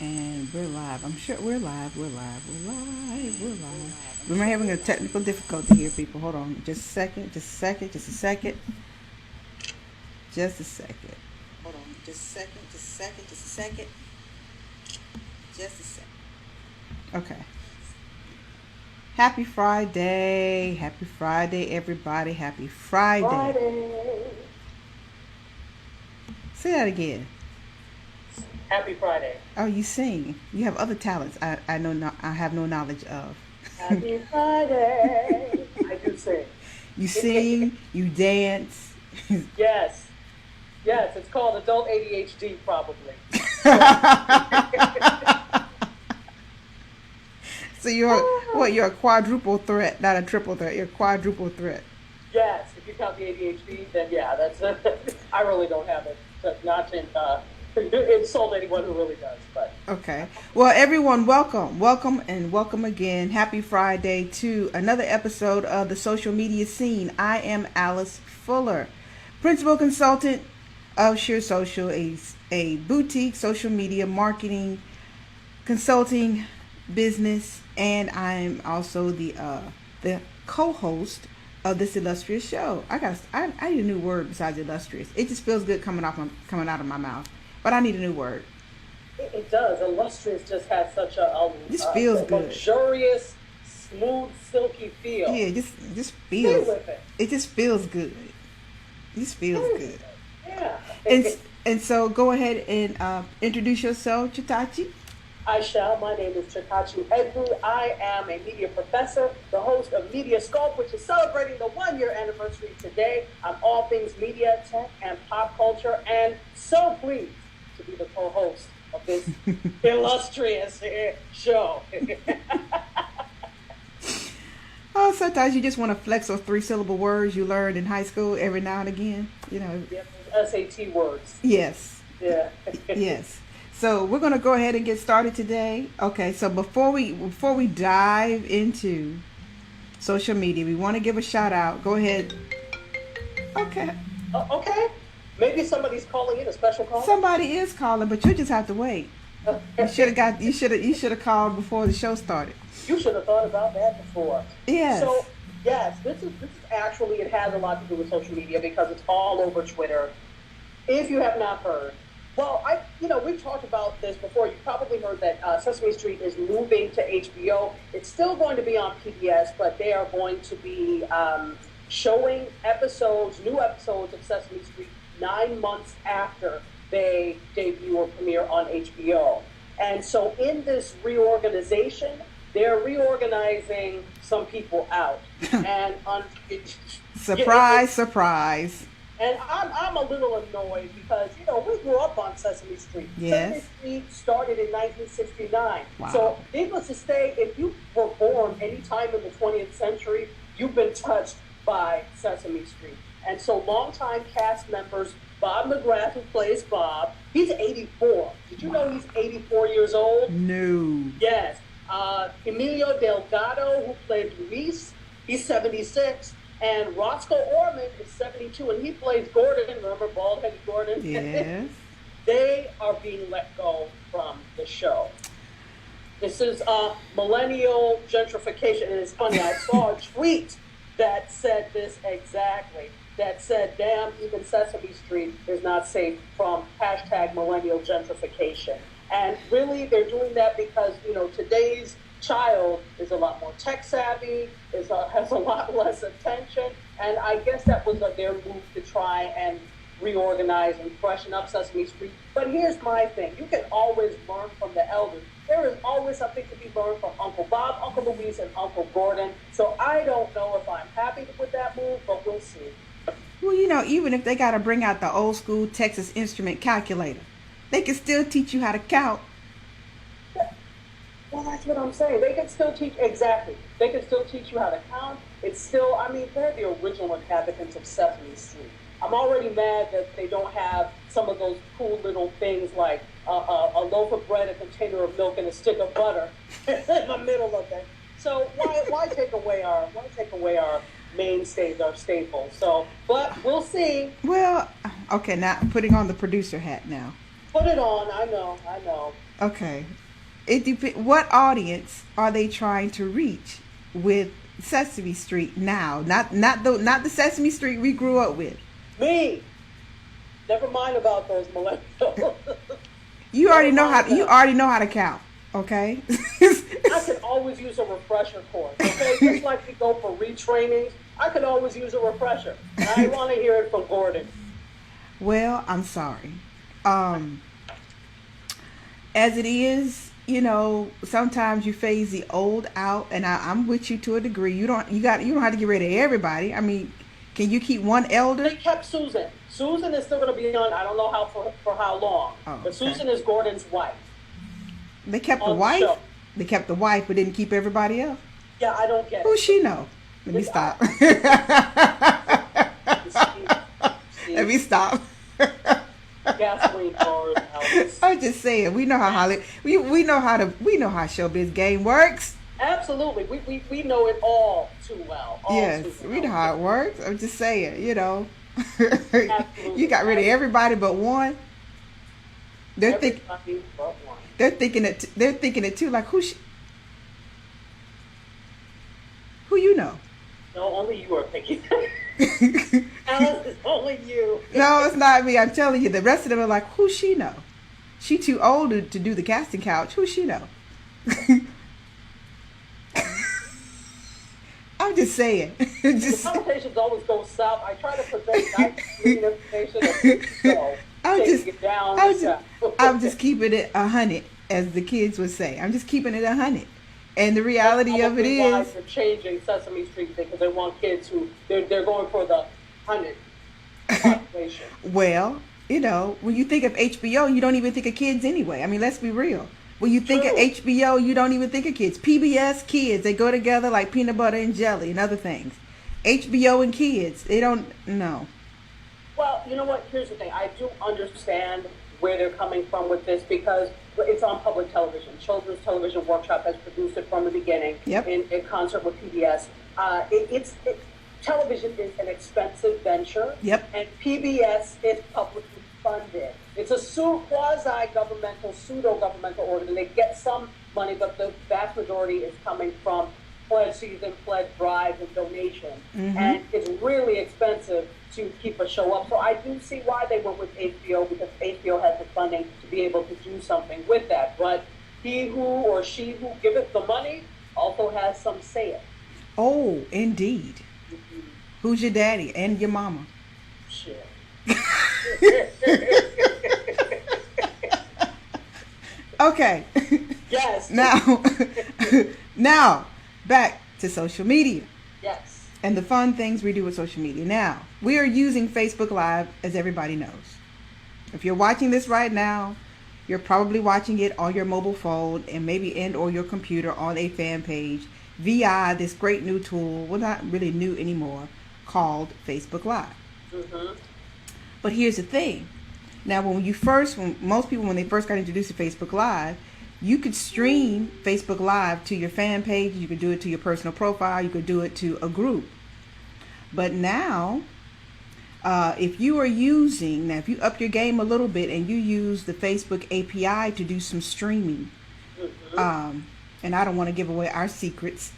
And we're live. I'm sure we're live. We're live. We're live. We're live. We're having a technical difficulty here, people. Hold on. Just a second. Just a second. Just a second. Just a second. Hold on. Just a second. Just a second. Just a second. Just a second. Okay. Happy Friday. Happy Friday, everybody. Happy Friday. Say that again. Happy Friday. Oh, you sing. You have other talents I know not, I have no knowledge of. Happy Friday. I do sing. You sing, you dance. Yes. Yes, it's called adult ADHD probably. So you're a quadruple threat, not a triple threat. You're a quadruple threat. Yes, if you count the ADHD, then yeah, that's I really don't have it. So not to insult anyone who really does, but okay. Well, everyone, welcome and welcome again. Happy Friday to another episode of the Social Media Scene. I am Alice Fuller, principal consultant of Sure Social, a boutique social media marketing consulting business, and I'm also the co-host of this illustrious show. I need a new word besides illustrious. It just feels good coming out of my mouth. But I need a new word. It does. Illustrious just has such a feels good. Luxurious, smooth, silky feel. Yeah, just feels. Stay with it. It just feels good. It just feels good. Yeah. And so go ahead and introduce yourself, Chitachi. I shall. My name is Chitachi Edwu. I am a media professor, the host of Media Scope, which is celebrating the 1-year anniversary today. I'm all things media, tech, and pop culture, and so pleased to be the co-host of this illustrious show. Oh, sometimes you just want to flex those 3-syllable words you learned in high school every now and again, you know. Yep, SAT words. Yes. Yeah. Yes. So we're going to go ahead and get started today. Okay, so before we dive into social media, we want to give a shout out. Go ahead. Okay. Okay. Maybe somebody's calling in, a special call. Somebody is calling, but you just have to wait. You should have called before the show started. You should have thought about that before. Yes. So yes, this is actually, it has a lot to do with social media because it's all over Twitter. If you have not heard. Well, we've talked about this before. You probably heard that Sesame Street is moving to HBO. It's still going to be on PBS, but they are going to be showing new episodes of Sesame Street 9 months after they debut or premiere on HBO. And so in this reorganization, they're reorganizing some people out. And Surprise. And I'm a little annoyed because, we grew up on Sesame Street. Yes. Sesame Street started in 1969. Wow. So needless to say, if you were born any time in the 20th century, you've been touched by Sesame Street. And so longtime cast members, Bob McGrath, who plays Bob, he's 84. Did you know he's 84 years old? No. Yes. Emilio Delgado, who played Luis, he's 76. And Roscoe Orman is 72, and he plays Gordon. Remember bald-headed Gordon? Yes. They are being let go from the show. This is millennial gentrification. And it's funny, I saw a tweet that said this exactly. That said, damn, even Sesame Street is not safe from hashtag millennial gentrification. And really, they're doing that because, today's child is a lot more tech savvy, has a lot less attention, and I guess that was their move to try and reorganize and freshen up Sesame Street. But here's my thing. You can always learn from the elders. There is always something to be learned from Uncle Bob, Uncle Luis, and Uncle Gordon. So I don't know if I'm happy with that move, but we'll see. Well, even if they got to bring out the old school Texas Instrument calculator, they can still teach you how to count. Well, that's what I'm saying. They can still teach, exactly. They can still teach you how to count. It's still, they're the original inhabitants of Sesame Street. I'm already mad that they don't have some of those cool little things like a loaf of bread, a container of milk, and a stick of butter in the middle of it. So why take away our mainstays, our staples? So, but we'll see. Well, okay, now putting on the producer hat now. Put it on. I know. I know. Okay. What audience are they trying to reach with Sesame Street now? Not the Sesame Street we grew up with. Me. Never mind about those millennials. You Never already know how mind you them. already know how to count. Okay. I can always use a refresher course. Okay, just like we go for retrainings, I can always use a refresher. I want to hear it from Gordon. Well, I'm sorry. Um, as it is, sometimes you phase the old out, and I'm with you to a degree. You don't have to get rid of everybody. I mean, can you keep one elder? They kept Susan. Susan is still going to be on. I don't know how for how long, Oh, but okay. Susan is Gordon's wife They kept the on the wife. show. They kept the wife, but didn't keep everybody else. Yeah, I don't get Who it. she know? Let me stop. Let me stop. Gasoline cars, Alice. I'm just saying, we know how we know how showbiz game works. Absolutely, we know it all too well. All Yes, too well. we know how it works. I'm just saying, Absolutely. you got rid of everybody but one. Everybody but one. They're thinking it too. Like who you know? No, only you are thinking. Alice, it's only you. No, it's not me. I'm telling you, the rest of them are like, who she know? She too old to do the casting couch. Who she know? I'm just saying. The conversations always go south. I try to present nice, clean information and so taking it down. I'm just keeping it 100, as the kids would say. I'm just keeping it 100. And the reality of it why is, they're changing Sesame Street because they want kids who they're going for the 100 population. well, when you think of HBO, you don't even think of kids anyway. I mean, let's be real. When you think True. of HBO, you don't even think of kids. PBS, kids, they go together like peanut butter and jelly and other things. HBO and kids, they don't, no. Well, you know what? Here's the thing. I do understand where they're coming from with this because it's on public television. Children's Television Workshop has produced it from the beginning Yep. in concert with PBS. Television is an expensive venture. Yep. And PBS is publicly funded. It's a quasi-governmental, pseudo-governmental organ. They get some money, but the vast majority is coming from pledge season, pledge drives, and donations. Mm-hmm. And it's really expensive to keep a show up. So I do see why they went with HBO because HBO has the funding to be able to do something with that. But he who or she who giveth the money also has some say. Oh, indeed. Who's your daddy and your mama? Shit. Okay. Yes. Now, back to social media Yes. and the fun things we do with social media. Now, we are using Facebook Live, as everybody knows. If you're watching this right now, you're probably watching it on your mobile phone or your computer on a fan page via this great new tool, well, not really new anymore, called Facebook Live. Mm-hmm. But here's the thing. Now, when most people, when they first got introduced to Facebook Live, you could stream Facebook Live to your fan page. You could do it to your personal profile. You could do it to a group. But now, if you up your game a little bit and you use the Facebook API to do some streaming, Mm-hmm. And I don't want to give away our secrets,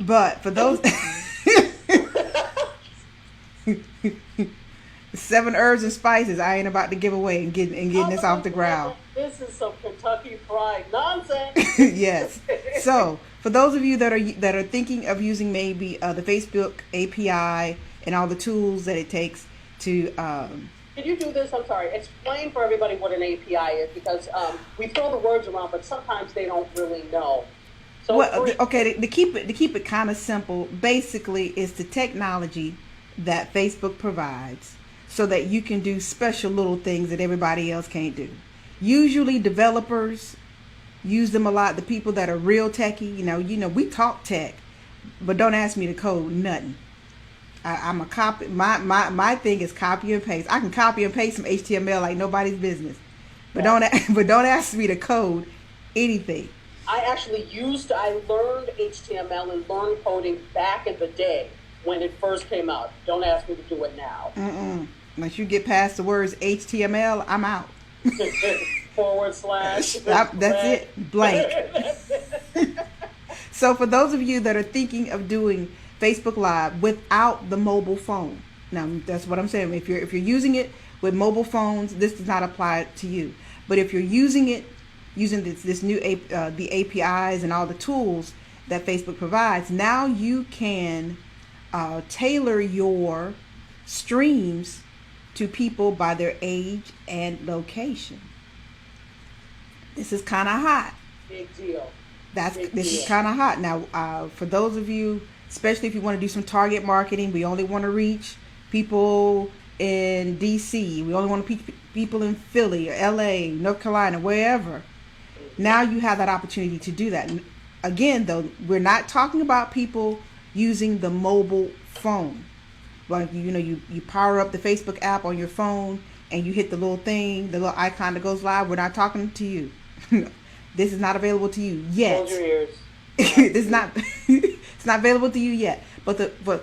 but for those 7 herbs and spices, I ain't about to give away and getting this off the ground. This is some Kentucky Fried nonsense. Yes. So for those of you that are thinking of using maybe the Facebook API and all the tools that it takes to Can you do this? I'm sorry. Explain for everybody what an API is because we throw the words around, but sometimes they don't really know. So to keep it kind of simple, basically it's the technology that Facebook provides so that you can do special little things that everybody else can't do. Usually developers use them a lot. The people that are real techie, we talk tech, but don't ask me to code nothing. I'm a copy. My thing is copy and paste. I can copy and paste some HTML like nobody's business, but don't ask me to code anything. I learned HTML and learned coding back in the day when it first came out. Don't ask me to do it now. Once you get past the words HTML, I'm out. Forward slash. That's it. Blank. So for those of you that are thinking of doing Facebook Live without the mobile phone, now that's what I'm saying. If you're using it with mobile phones, this does not apply to you. But if you're using it using this new the APIs and all the tools that Facebook provides, now you can tailor your streams to people by their age and location. This is kind of hot. Big deal. This is kind of hot. Now, for those of you, especially if you want to do some target marketing, we only want to reach people in DC. We only want to reach people in Philly or LA, North Carolina, wherever. Now you have that opportunity to do that. And again, though, we're not talking about people using the mobile phone. Like, you power up the Facebook app on your phone and you hit the little thing, the little icon that goes live. We're not talking to you. This is not available to you yet. Hold your ears. It's not. It's not available to you yet. But for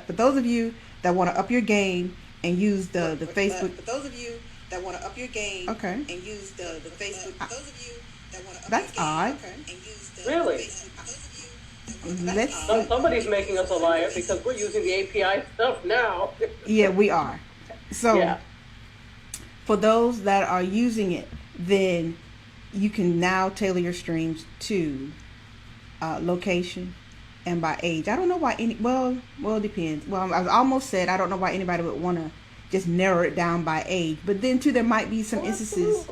those of you that want to up your game and use the Facebook. For those of you that want to up your game, okay, and use the Facebook. For those of you that want to up that's your game, odd. Okay, and use the really. Somebody's making us a liar because we're using the API stuff now. Yeah, we are. So, yeah. For those that are using it, then you can now tailor your streams to location and by age. I don't know why it depends. Well, I almost said I don't know why anybody would want to just narrow it down by age. But then too, there might be some instances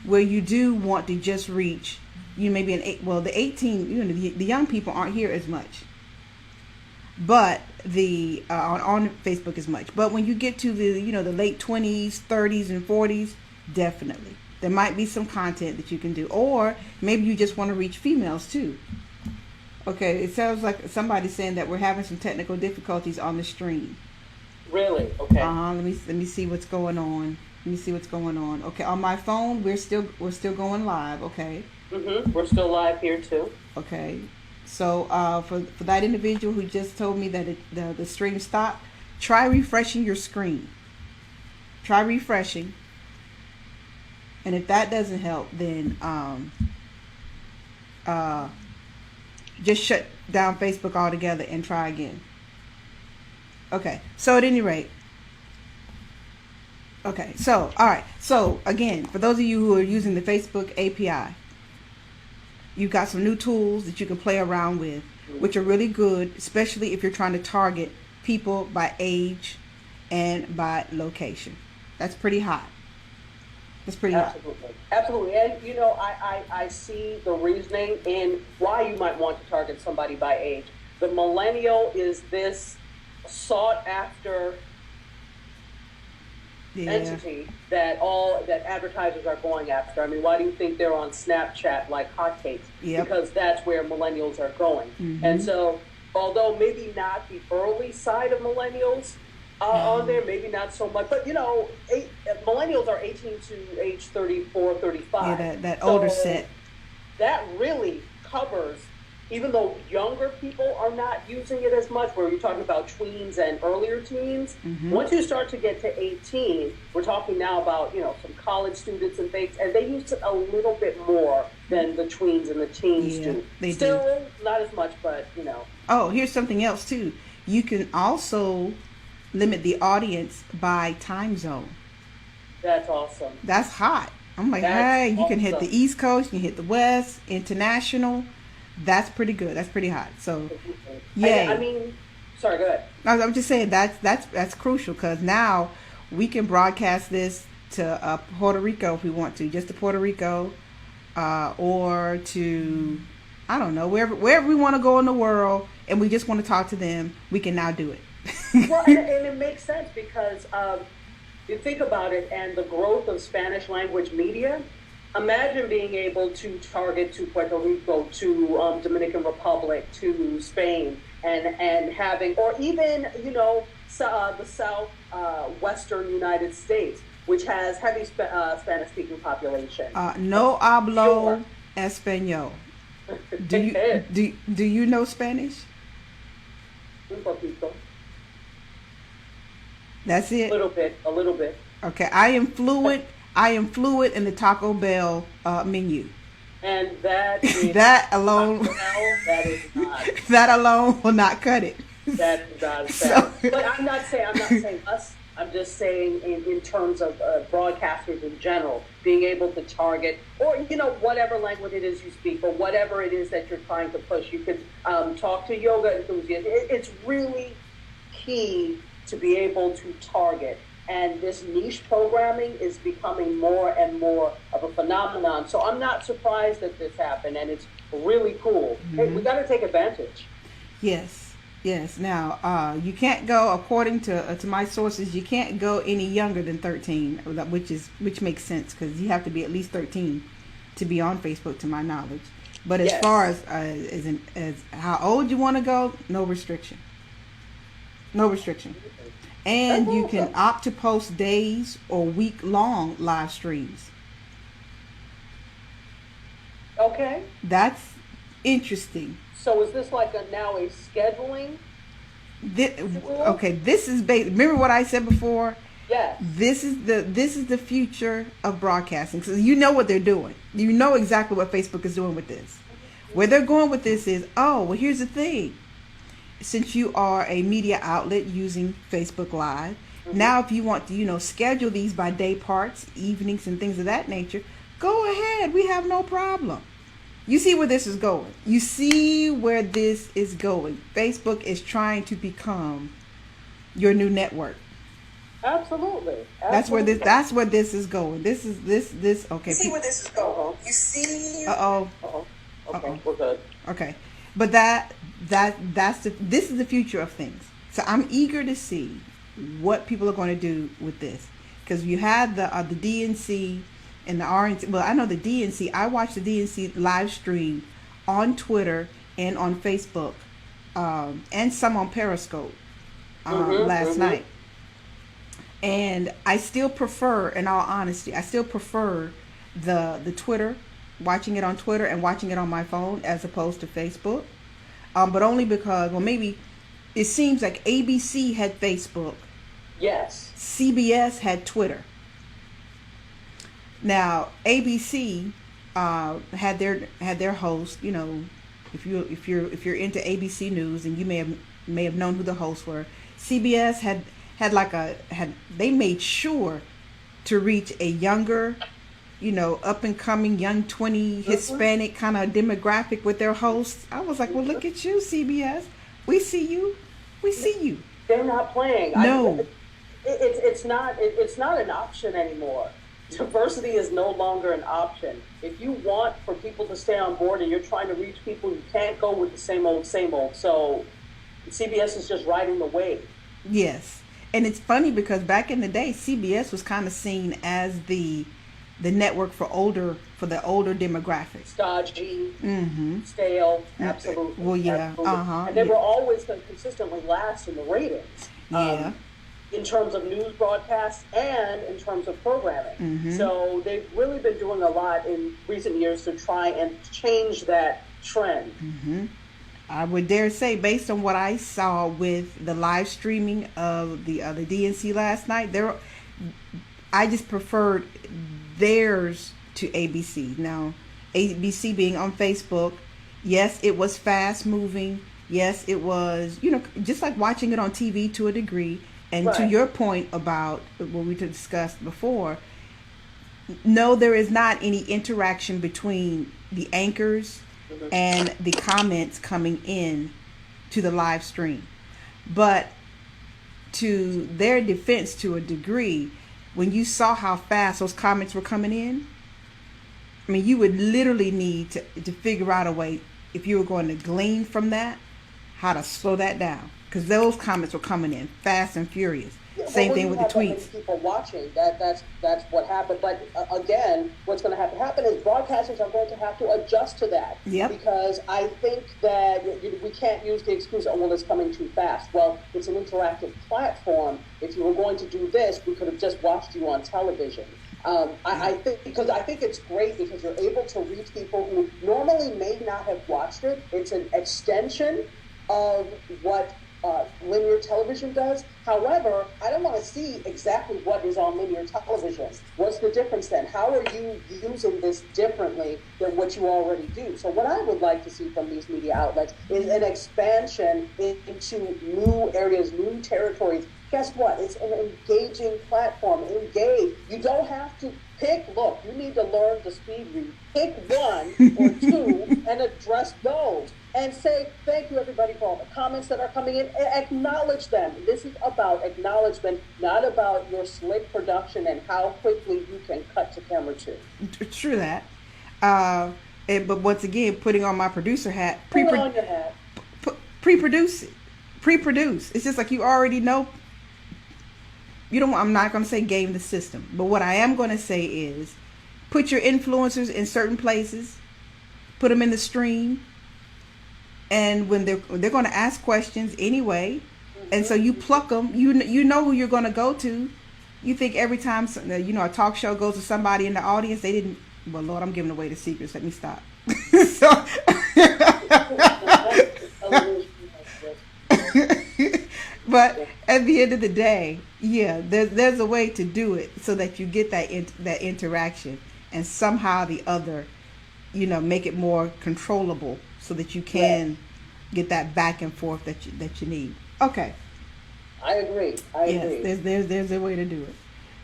where you do want to just reach, maybe the 18, the young people aren't here as much. But the on Facebook as much. But when you get to the late 20s, 30s, and 40s, definitely there might be some content that you can do, or maybe you just want to reach females too. Okay, it sounds like somebody's saying that we're having some technical difficulties on the stream. Really? Okay. Let me see what's going on. Okay, on my phone we're still going live. Okay. We're still live here too. Okay. So for that individual who just told me that the stream stopped, try refreshing your screen. Try refreshing. And if that doesn't help, then just shut down Facebook altogether and try again. Okay. So at any rate. Okay. So, all right. So again, for those of you who are using the Facebook API, you've got some new tools that you can play around with, which are really good, especially if you're trying to target people by age and by location. That's pretty hot. Absolutely. And I see the reasoning in why you might want to target somebody by age. The millennial is this sought after entity that advertisers are going after. I mean, why do you think they're on Snapchat like hotcakes? Yep. Because that's where millennials are going. Mm-hmm. And so, although maybe not the early side of millennials on there, maybe not so much, but millennials are 18 to age 34, 35. Yeah, that older set. That really covers, even though younger people are not using it as much, where you're talking about tweens and earlier teens. Mm-hmm. Once you start to get to 18, we're talking now about, some college students and things, and they use it a little bit more than the tweens and the teens do. They Still, do. Not as much, but, Oh, here's something else, too. You can also limit the audience by time zone. That's awesome. That's hot. I'm like, hey, you can hit the East Coast, you can hit the West, international. That's pretty good. That's pretty hot. So, yay. I mean, sorry, go ahead. I'm just saying that's crucial, because now we can broadcast this to Puerto Rico if we want to, just to Puerto Rico, or to, I don't know, wherever we want to go in the world, and we just want to talk to them. We can now do it. Well, and it makes sense because you think about it, and the growth of Spanish language media. Imagine being able to target to Puerto Rico, to Dominican Republic, to Spain, and having, or even the southwestern United States, which has heavy Spanish-speaking population. No hablo español. Do you know Spanish? Un poquito. That's it. A little bit. Okay, I am fluent. I am fluent in the Taco Bell menu. And that is That alone. that is not. That alone will not cut it. That is not So- fair. But I'm not saying us. I'm just saying in terms of broadcasters in general, being able to target, or whatever language it is you speak, or whatever it is that you're trying to push. You could talk to yoga enthusiasts. It's really key to be able to target. And this niche programming is becoming more and more of a phenomenon. So I'm not surprised that this happened, and it's really cool. Hey, we got to take advantage. Yes. Now, you can't go, according to my sources, you can't go any younger than 13, which makes sense because you have to be at least 13 to be on Facebook, to my knowledge. But as Yes. far as how old you want to go, no restriction. No restriction. And That's you can awesome. opt to post days or week-long live streams. Okay. That's interesting. So is this like now a scheduling? Okay, this is remember what I said before? Yes. This is the future of broadcasting. So you know what they're doing. You know exactly what Facebook is doing with this. Where they're going with this is, here's the thing. Since you are a media outlet using Facebook Live, now if you want to, schedule these by day parts, evenings and things of that nature, go ahead. We have no problem. You see where this is going. You see where this is going. Facebook is trying to become your new network. Absolutely. That's where this is going. This okay. See where this is going. You see. Uh-oh. Uh-oh. Okay, Uh-oh. we're good. Okay. But this is the future of things. So I'm eager to see what people are going to do with this, because you had the DNC and the RNC. Well, I know the DNC. I watched the DNC live stream on Twitter and on Facebook, and some on Periscope last night. And I still prefer, in all honesty, the Twitter, watching it on Twitter and watching it on my phone as opposed to Facebook. But only because, maybe it seems like ABC had Facebook. Yes. CBS had Twitter. Now ABC had their host. If you're into ABC News, and you may have known who the hosts were. CBS had they made sure to reach a younger, up and coming young 20 Hispanic kind of demographic with their hosts. I was like, well, look at you, CBS. We see you. They're not playing. No. It's not an option anymore. Diversity is no longer an option. If you want for people to stay on board and you're trying to reach people, you can't go with the same old. So CBS is just riding the wave. Yes. And it's funny because back in the day, CBS was kind of seen as the network for the older demographics. Stodgy, Mm-hmm. stale, absolutely. Well, yeah, absolutely. And they were always going to consistently last in the ratings. Yeah. In terms of news broadcasts and in terms of programming. Mm-hmm. So they've really been doing a lot in recent years to try and change that trend. Mm-hmm. I would dare say, based on what I saw with the live streaming of the DNC last night, I just preferred theirs to ABC. Now, ABC being on Facebook, yes, it was fast moving. Yes, it was, just like watching it on TV to a degree. And Right. to your point about what we discussed before, no, there is not any interaction between the anchors and the comments coming in to the live stream. But to their defense, to a degree, when you saw how fast those comments were coming in, you would literally need to figure out a way, if you were going to glean from that, how to slow that down. Because those comments were coming in fast and furious. Same thing with the tweets. People watching, that's what happened. But again, what's going to have to happen is broadcasters are going to have to adjust to that. Yep. Because I think that we can't use the excuse, it's coming too fast. Well, it's an interactive platform. If you were going to do this, we could have just watched you on television. I think it's great because you're able to reach people who normally may not have watched it. It's an extension of what linear television does. However, I don't want to see exactly what is on linear television. What's the difference then? How are you using this differently than what you already do? So what I would like to see from these media outlets is an expansion into new areas, new territories. Guess what? It's an engaging platform. Engage. You don't have to pick. Look, you need to learn to speed read. Pick one or two and address those. And say, thank you, everybody, for all the comments that are coming in. Acknowledge them. This is about acknowledgement, not about your slick production and how quickly you can cut to camera two. True that. But once again, putting on my producer hat, Put on your hat. Pre-produce it. Pre-produce. It's just like you already know. You don't. I'm not going to say game the system, but what I am going to say is, put your influencers in certain places, put them in the stream, and when they're going to ask questions anyway, and so you pluck them. You know who you're going to go to. You think every time a talk show goes to somebody in the audience, they didn't. Well, Lord, I'm giving away the secrets. Let me stop. So. But at the end of the day, yeah, there's a way to do it so that you get that interaction, and somehow the other, make it more controllable so that you can get that back and forth that you need. Okay. I agree. Yes, there's a way to do it.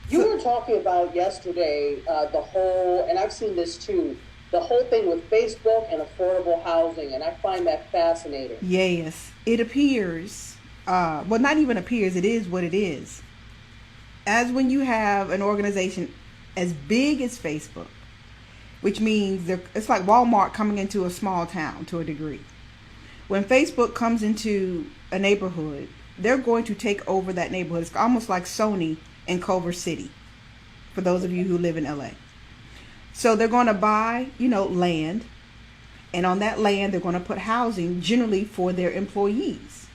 You were talking about yesterday the whole, and I've seen this too, the whole thing with Facebook and affordable housing, and I find that fascinating. Yes, it appears. Well, not even appears, it is what it is. As when you have an organization as big as Facebook, which means it's like Walmart coming into a small town to a degree. When Facebook comes into a neighborhood, they're going to take over that neighborhood. It's almost like Sony in Culver City, for those of you who live in LA. So they're going to buy, land, and on that land they're going to put housing generally for their employees.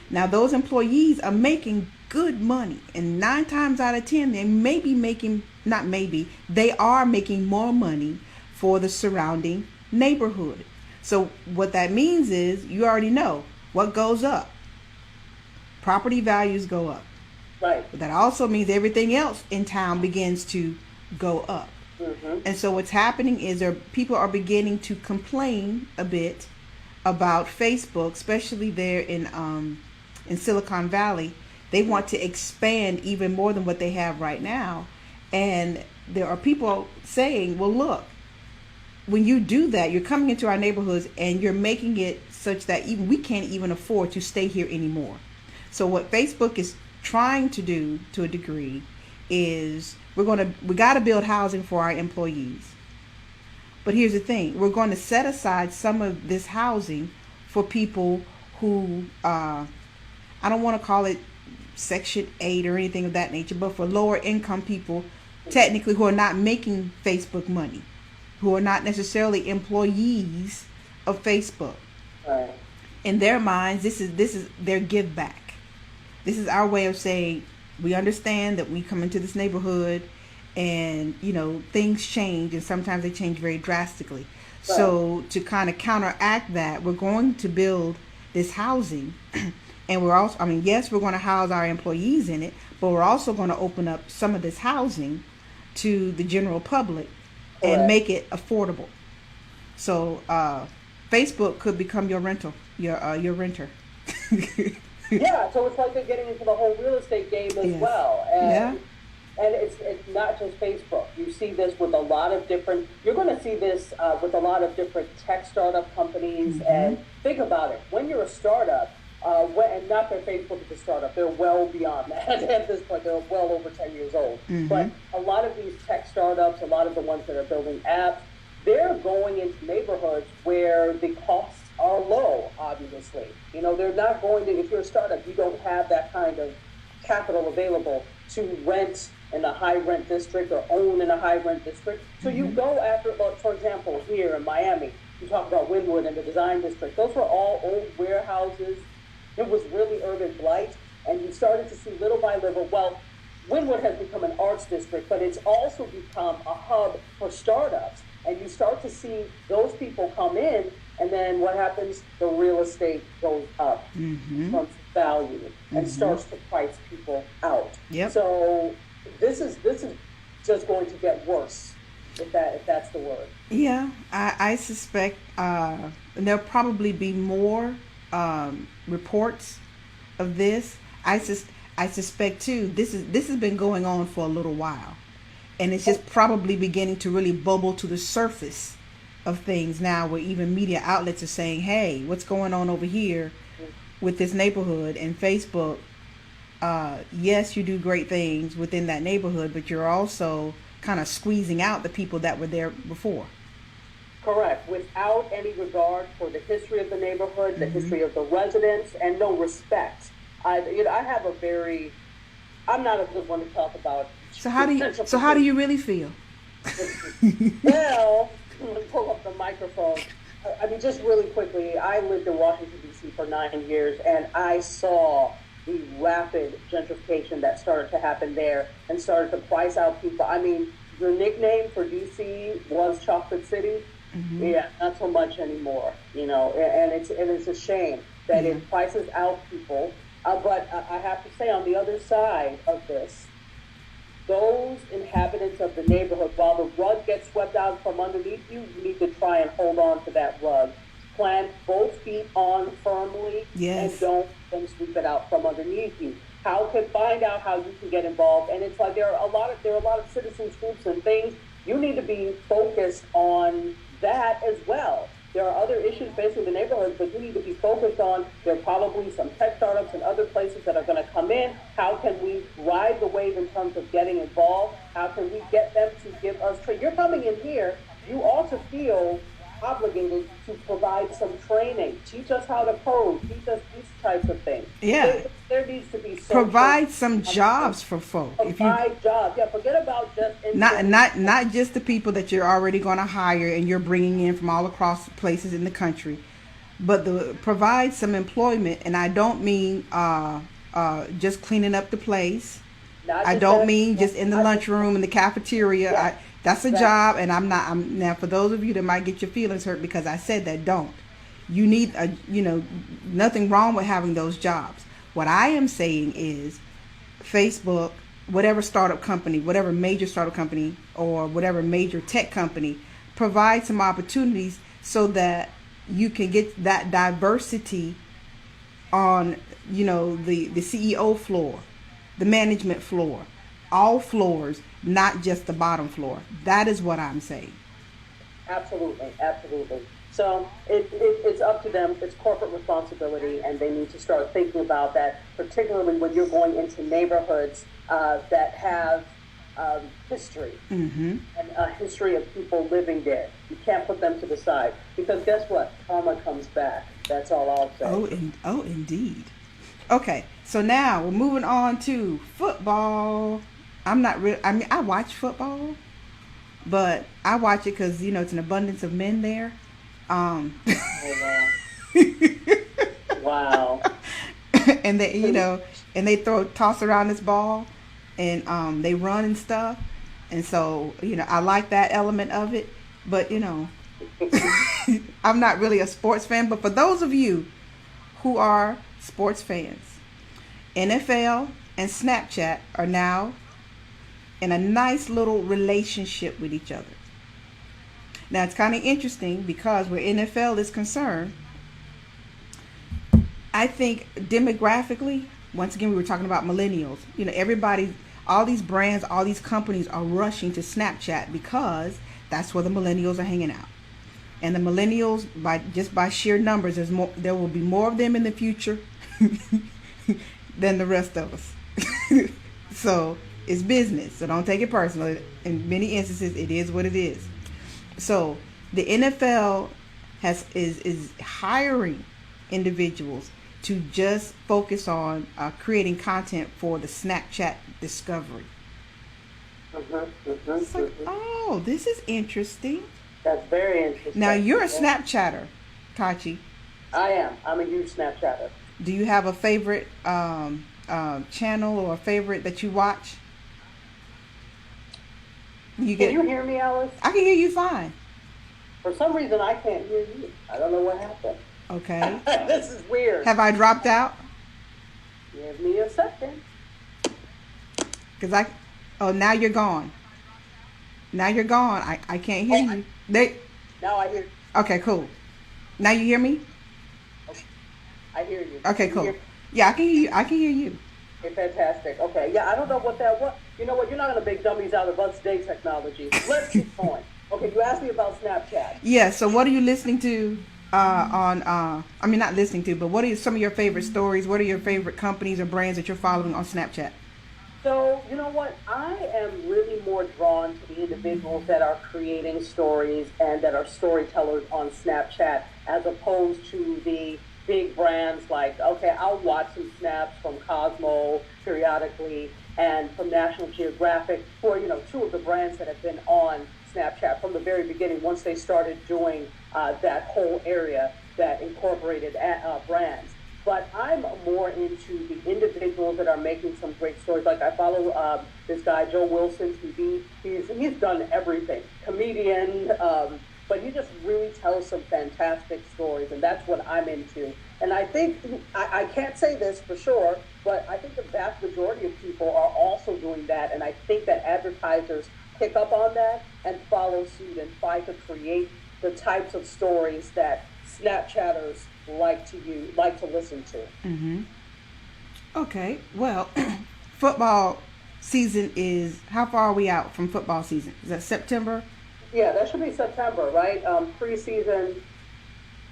Now, those employees are making good money, and 9 times out of 10, they may be making, not maybe, they are making more money for the surrounding neighborhood. So what that means is, you already know what goes up. Property values go up. Right. But that also means everything else in town begins to go up. Mm-hmm. And so what's happening is people are beginning to complain a bit about Facebook, especially there in Silicon Valley. They want to expand even more than what they have right now. And there are people saying, well, look, when you do that, you're coming into our neighborhoods and you're making it such that even we can't even afford to stay here anymore. So what Facebook is trying to do to a degree is we got to build housing for our employees. But here's the thing, we're going to set aside some of this housing for people who, I don't want to call it Section 8 or anything of that nature, but for lower income people, technically, who are not making Facebook money, who are not necessarily employees of Facebook. Right. In their minds, this is their give back. This is our way of saying, we understand that we come into this neighborhood and, things change, and sometimes they change very drastically. Right. So to kind of counteract that, we're going to build this housing. And we're also, yes, we're going to house our employees in it, but we're also going to open up some of this housing to the general public and make it affordable. So Facebook could become your renter. Yeah, so it's like they're getting into the whole real estate game as well. And it's not just Facebook. You see this with a lot of different, you're going to see this with a lot of different tech startup companies. Mm-hmm. And think about it. When you're a startup, and not that Facebook is a startup, they're well beyond that at this point. They're well over 10 years old. Mm-hmm. But a lot of these tech startups, a lot of the ones that are building apps, they're going into neighborhoods where the costs are low, obviously. They're not going to, if you're a startup, you don't have that kind of capital available to rent in a high rent district or own in a high rent district. So you go after, for example, here in Miami, you talk about Wynwood and the design district. Those were all old warehouses. It was really urban blight. And you started to see little by little, well, Wynwood has become an arts district, but it's also become a hub for startups. And you start to see those people come in, and then what happens? The real estate goes up. Mm-hmm. From value and starts to price people out. Yep. So this is just going to get worse if that's the word. Yeah, I suspect there'll probably be more reports of this. I suspect too. This has been going on for a little while, and it's just probably beginning to really bubble to the surface of things now, where even media outlets are saying, "Hey, what's going on over here with this neighborhood?" And Facebook, yes, you do great things within that neighborhood, but you're also kind of squeezing out the people that were there before. Correct. Without any regard for the history of the neighborhood, the history of the residents, and no respect. I have a very, I'm not a good one to talk about. So how do you really feel? Well, let me pull up the microphone. I mean, just really quickly, I lived in Washington, D.C. for 9 years, and I saw the rapid gentrification that started to happen there and started to price out people. I mean, your nickname for D.C. was Chocolate City. Yeah, not so much anymore, and it's a shame that it prices out people. But I have to say, on the other side of this, those inhabitants of the neighborhood, while the rug gets swept out from underneath you, you need to try and hold on to that rug. Plant both feet on firmly, and don't sweep it out from underneath you. Find out how you can get involved, and it's like there are a lot of citizens groups and things. You need to be focused on that as well. There are other issues facing the neighborhood, but you need to be focused on, there are probably some tech startups and other places that are going to come in. How can we ride the wave in terms of getting involved? How can we get them to give us training? You're coming in here, you ought to feel obligated to provide some training. Teach us how to code. Teach us these types of things. Yeah. There needs to be provide some jobs for folk. Provide jobs. Yeah, forget about just not just the people that you're already going to hire and you're bringing in from all across places in the country, but provide some employment. And I don't mean just cleaning up the place. I don't mean just in the lunchroom, in the cafeteria. Yeah. That's a job, and I'm now, for those of you that might get your feelings hurt because I said that, don't. You need, nothing wrong with having those jobs. What I am saying is Facebook, whatever startup company, whatever major startup company, or whatever major tech company, provide some opportunities so that you can get that diversity on, the CEO floor, the management floor, all floors, not just the bottom floor. That is what I'm saying. Absolutely. So it's up to them. It's corporate responsibility, and they need to start thinking about that, particularly when you're going into neighborhoods that have history and a history of people living there. You can't put them to the side, because guess what? Karma comes back. That's all I'll say. Oh, indeed. Okay, so now we're moving on to football. I watch football, but I watch it because, it's an abundance of men there. Oh, wow. And they, and they toss around this ball, and they run and stuff. And so, I like that element of it, but, I'm not really a sports fan. But for those of you who are sports fans, NFL and Snapchat are now in a nice little relationship with each other. Now, it's kind of interesting because where NFL is concerned, I think demographically, once again, we were talking about millennials. Everybody, all these brands, all these companies are rushing to Snapchat because that's where the millennials are hanging out. And the millennials, by sheer numbers, there will be more of them in the future than the rest of us. So it's business, so don't take it personally. In many instances, it is what it is. So the NFL is hiring individuals to just focus on creating content for the Snapchat discovery. It's like, oh, this is interesting. That's very interesting. Now, you're a Snapchatter, Tachi. I am. I'm a huge Snapchatter. Do you have a favorite channel or a favorite that you watch? Can you hear me, Alice? I can hear you fine. For some reason, I can't hear you. I don't know what happened. Okay. This is weird. Have I dropped out? Give me a second. Oh, now you're gone. Now you're gone. I can't hear you. Now I hear. Okay, cool. Now you hear me? Okay, I hear you. Okay, You cool. hear- Yeah, I can hear you. I can hear you. Okay, fantastic. Okay, yeah, I don't know what that was. You know what? You're not going to make dummies out of us day technology. Let's keep going. Okay, you asked me about Snapchat. Yeah, so what are you listening to not listening to, but what are some of your favorite stories? What are your favorite companies or brands that you're following on Snapchat? So, you know what? I am really more drawn to the individuals that are creating stories and that are storytellers on Snapchat as opposed to the big brands like, okay, I'll watch some snaps from Cosmo periodically and from National Geographic, who are, two of the brands that have been on Snapchat from the very beginning once they started doing that whole area that incorporated brands. But I'm more into the individuals that are making some great stories. Like I follow this guy, Joe Wilson TV. He's done everything, comedian, but he just really tells some fantastic stories, and that's what I'm into. And I think, I can't say this for sure, but I think the vast majority of people are also doing that, and I think that advertisers pick up on that and follow suit and try to create the types of stories that Snapchatters like to listen to. Mm-hmm. Okay, well, football season is, how far are we out from football season? Is that September? Yeah, that should be September, right? Preseason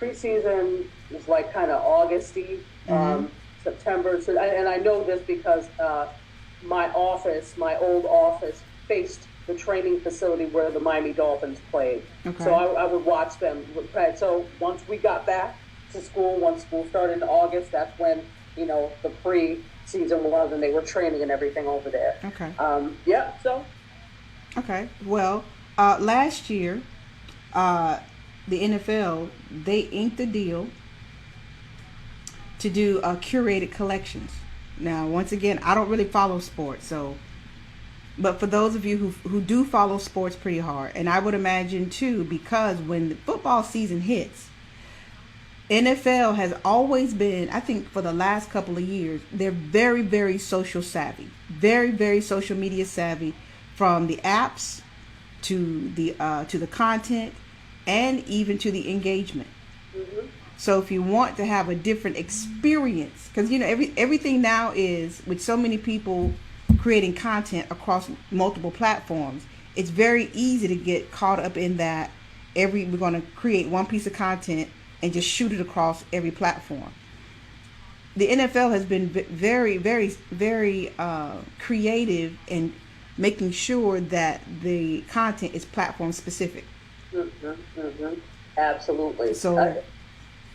is like kind of Augusty, September. So, and I know this because my old office faced the training facility where the Miami Dolphins played. Okay. So I would watch them. So once we got back to school, once school started in August, that's when, the pre-season was and they were training and everything over there. Okay. So. Okay. Well, last year, the NFL, they inked a deal to do curated collections. Now, once again, I don't really follow sports, but for those of you who do follow sports pretty hard, and I would imagine too, because when the football season hits, NFL has always been, I think for the last couple of years, they're very, very social savvy, very, very social media savvy, from the apps to the content and even to the engagement. Mm-hmm. So if you want to have a different experience, because everything now is, with so many people creating content across multiple platforms, it's very easy to get caught up in that we're going to create one piece of content and just shoot it across every platform. The NFL has been very, very, very creative in making sure that the content is platform specific. Mm-hmm. Mm-hmm. Absolutely. So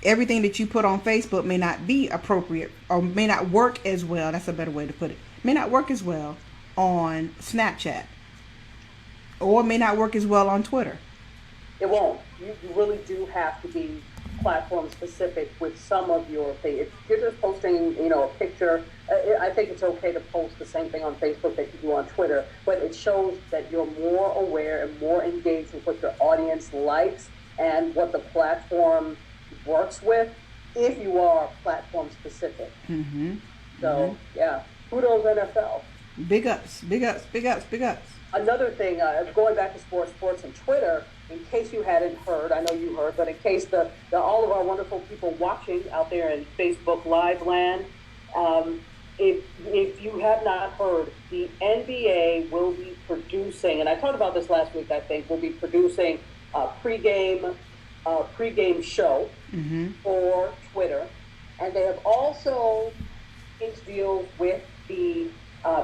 everything that you put on Facebook may not be appropriate or may not work as well. That's a better way to put it. May not work as well on Snapchat, or may not work as well on Twitter. It won't. You really do have to be platform specific with some of your things. If you're just posting, a picture, I think it's okay to post the same thing on Facebook that you do on Twitter, but it shows that you're more aware and more engaged with what your audience likes and what the platform works with if you are platform specific. Mm-hmm. So, yeah, kudos NFL. Big ups, big ups, big ups, big ups. Another thing, going back to sports and Twitter, in case you hadn't heard, I know you heard, but in case all of our wonderful people watching out there in Facebook Live land, if you have not heard, the NBA will be producing, and I talked about this last week, I think, will be producing a pregame show for Twitter, and they have also inked deals with the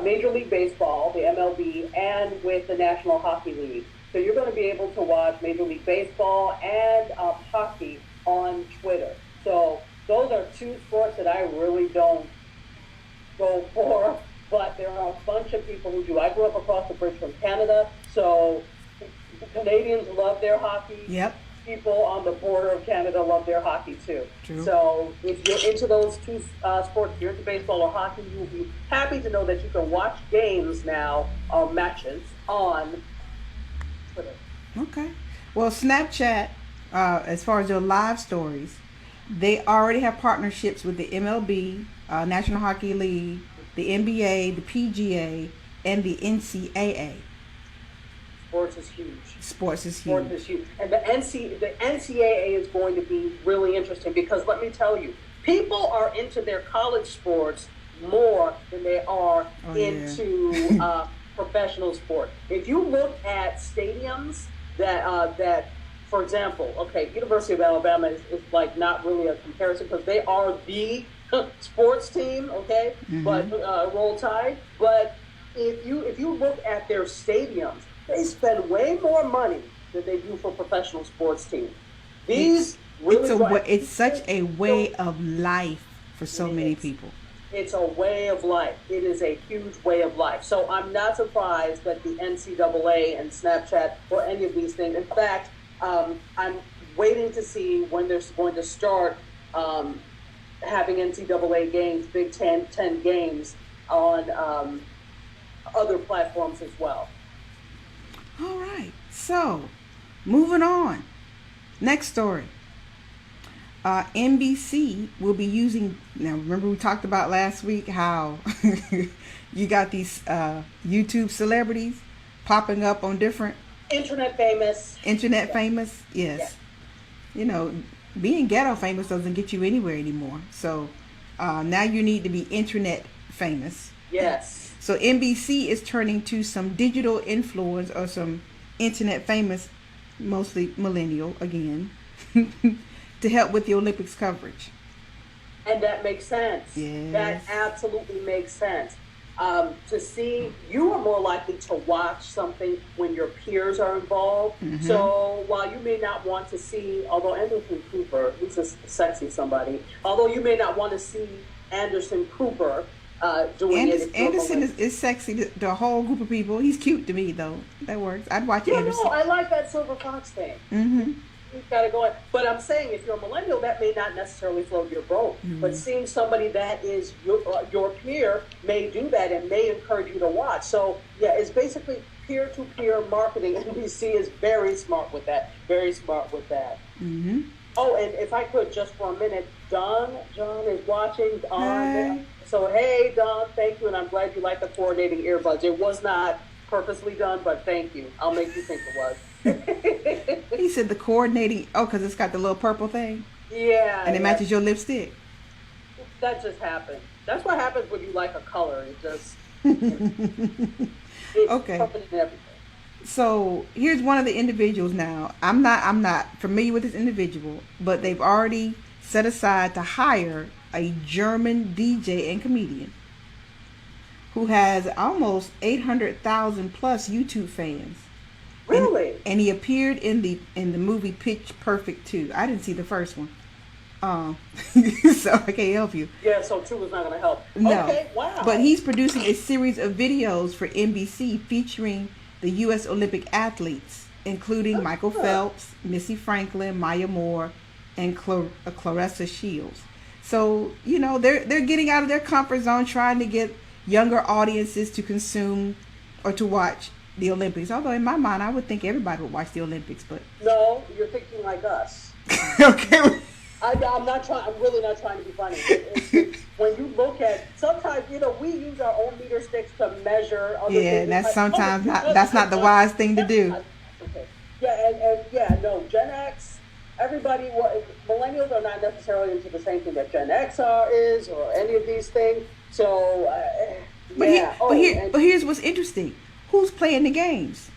Major League Baseball, the MLB, and with the National Hockey League. So you're going to be able to watch Major League Baseball and hockey on Twitter. So those are two sports that I really don't go for, but there are a bunch of people who do. I grew up across the bridge from Canada, so Canadians love their hockey. Yep. People on the border of Canada love their hockey too. True. So if you're into those two sports, if you're into baseball or hockey, you'll be happy to know that you can watch games now, matches, on Twitter. Okay. Well, Snapchat, as far as your live stories, they already have partnerships with the MLB, National Hockey League, the NBA, the PGA, and the NCAA. Sports is huge. Sports is Sports huge. is huge. And the NCAA is going to be really interesting because let me tell you, people are into their college sports more than they are into professional sport. If you look at stadiums that for example, okay, University of Alabama is like not really a comparison because they are the sports team, okay, but Roll Tide. But if you look at their stadiums, they spend way more money than they do for professional sports teams. It's such a way of life for so many people. It's a way of life. It is a huge way of life. So I'm not surprised that the NCAA and Snapchat or any of these things. In fact, I'm waiting to see when they're going to start having NCAA games, Big 10 games on other platforms as well. All right. So, moving on. Next story. NBC will be using, now remember we talked about last week how you got these YouTube celebrities popping up on different Internet famous, yes. Yeah. You know, being ghetto famous doesn't get you anywhere anymore. So now you need to be internet famous. Yes. So NBC is turning to some digital influence or some internet famous, mostly millennial again, to help with the Olympics coverage. And that makes sense. Yes. That absolutely makes sense. To see, you are more likely to watch something when your peers are involved. So while you may not want to see, although Anderson Cooper, he's a sexy somebody, although you may not want to see Anderson Cooper doing it. Anderson is sexy to the whole group of people. He's cute to me, though. That works. I'd watch Anderson. No, I like that Silver Fox thing. You've got to go in. But I'm saying if you're a millennial, that may not necessarily float your boat. But seeing somebody that is your peer may do that and may encourage you to watch. So, yeah, it's basically peer-to-peer marketing. NBC is very smart with that. Very smart with that. Oh, and if I could, just for a minute, John is watching on. So, hey, Don, thank you. And I'm glad you like the coordinating earbuds. It was not purposely done, but thank you. I'll make you think it was. He said the coordinating, because it's got the little purple thing. Yeah. And it matches your lipstick. That just happened. That's what happens when you like a color. It just it's okay. purple and everything. So here's one of the individuals now. I'm not familiar with this individual, but they've already set aside to hire a German DJ and comedian who has almost 800,000 plus YouTube fans. Really? And he appeared in the movie Pitch Perfect 2. I didn't see the first one. So I can't help you. Yeah, so 2 was not going to help. No. Okay, wow. But he's producing a series of videos for NBC featuring the U.S. Olympic athletes, including Michael Phelps, Missy Franklin, Maya Moore, and Clarissa Shields. So, you know, they're getting out of their comfort zone, trying to get younger audiences to consume or to watch the Olympics. Although in my mind, I would think everybody would watch the Olympics, but No, you're thinking like us. okay. I'm really not trying to be funny. When you look at, sometimes, you know, we use our own meter sticks to measure other things. Yeah, that's sometimes that's not the wise thing to do. Okay. Yeah, no, Gen X, everybody, millennials are not necessarily into the same thing that Gen X is or any of these things. So, But here's what's interesting. Who's playing the games?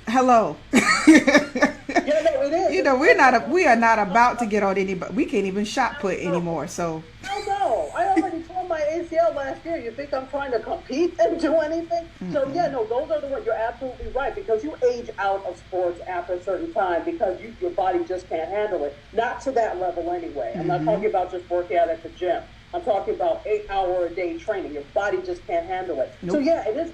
Hello. Yeah, no, it is. You know, we are not about to get on anybody. We can't even shot put anymore. So. Oh no! I already tore my ACL last year. You think I'm trying to compete and do anything? So yeah, no, those are the ones. You're absolutely right, because you age out of sports after a certain time because your body just can't handle it. Not to that level anyway. I'm not talking about just working out at the gym. I'm talking about 8-hour-a-day training. Your body just can't handle it. Nope. So yeah, it is